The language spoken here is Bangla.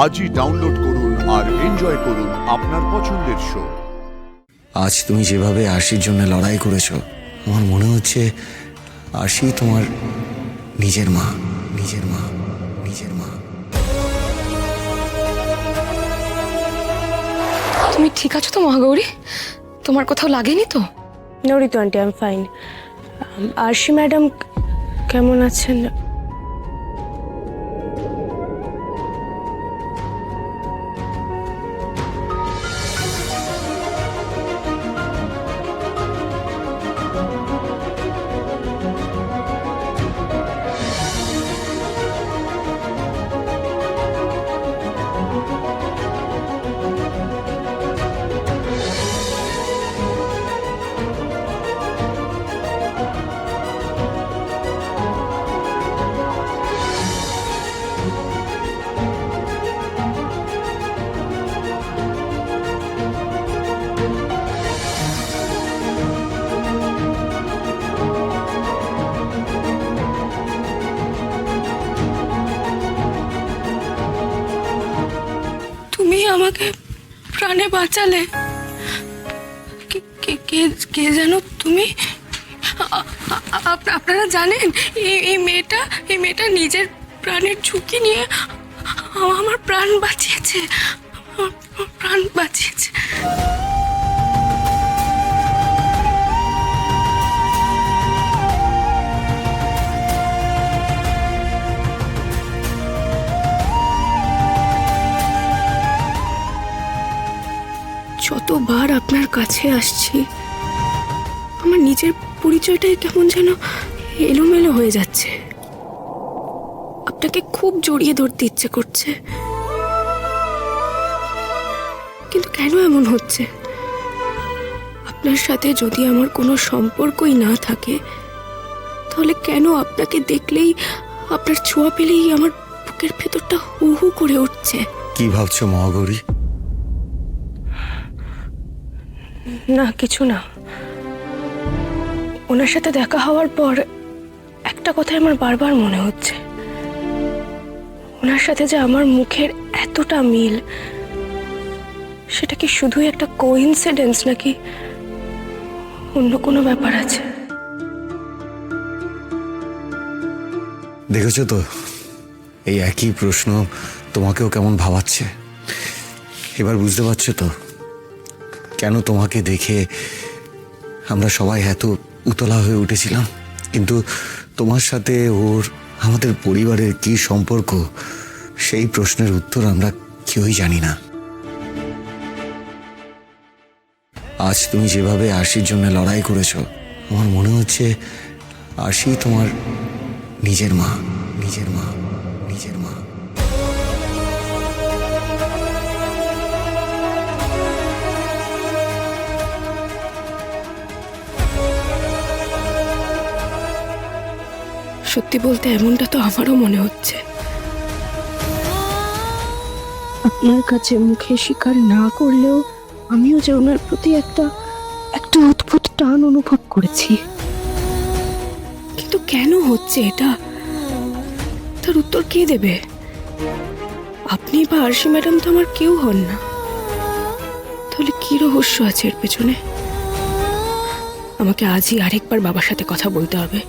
আজই ডাউনলোড করুন আর এনজয় করুন আপনার পছন্দের শো। আজ তুমি যেভাবে আরশির জন্য লড়াই করেছো, আমার মনে হচ্ছে আরশি তোমার নিজের মা, নিজের মা, নিজের মা। তুমি ঠিক আছো তো মহাগৌরী? তোমার কোথাও লাগেনি তো? No Ritu aunty, I am fine. Arshi madam কেমন আছেন? তুমি আমাকে প্রাণে বাঁচালে। কে যেন তুমি? আপনারা জানেন এই মেয়েটা নিজের প্রাণের ঝুঁকি নিয়ে আমার প্রাণ বাঁচিয়েছে, আমার প্রাণ বাঁচিয়েছে। যতবার আপনার কাছে আসছি, আমার নিজের পরিচয়টাই কেমন যেন এলোমেলো হয়ে যাচ্ছে। আপনাকে খুব জড়িয়ে ধরতে ইচ্ছে করছে, কিন্তু কেন এমন হচ্ছে? আপনার সাথে যদি আমার কোনো সম্পর্কই না থাকে, তাহলে কেন আপনাকে দেখলেই, আপনার ছোঁয়া পেলেই আমার বুকের ভেতরটা হু হু করে উঠছে? কি ভাবছো মহাগৌরী? না, কিছু না। ওনার সাথে দেখা হওয়ার পর একটা কথাই আমার বারবার মনে হচ্ছে, ওনার সাথে যে আমার মুখের এতটা মিল, সেটা কি শুধুই একটা কোইন্সিডেন্স নাকি অন্য কোনো ব্যাপার আছে? দেখেছো তো, এই একই প্রশ্ন তোমাকেও কেমন ভাবাচ্ছে। এবার বুঝতে পারছো তো কেন তোমাকে দেখে আমরা সবাই এত উতলা হয়ে উঠেছিলাম? কিন্তু তোমার সাথে ওর, আমাদের পরিবারের কি সম্পর্ক, সেই প্রশ্নের উত্তর আমরা কেউই জানি না। আজ তুমি যেভাবে আরশির জন্য লড়াই করেছো, আমার মনে হচ্ছে আরশি তোমার নিজের মা, নিজের মা, নিজের মা। সত্যি বলতে এমনটা তো আমারও মনে হচ্ছে। আপনার কাছে মুখে স্বীকার না করলেও আমিও যে ওনার প্রতি একটা অদ্ভুত টান অনুভব করেছি। কিন্তু কেন হচ্ছে এটা, তার উত্তর কে দেবে? আপনি বা আরশি ম্যাডাম তো আমার কেউ হন না। তাহলে কি রহস্য আছে এর পেছনে? আমাকে আজই আরেকবার বাবার সাথে কথা বলতে হবে।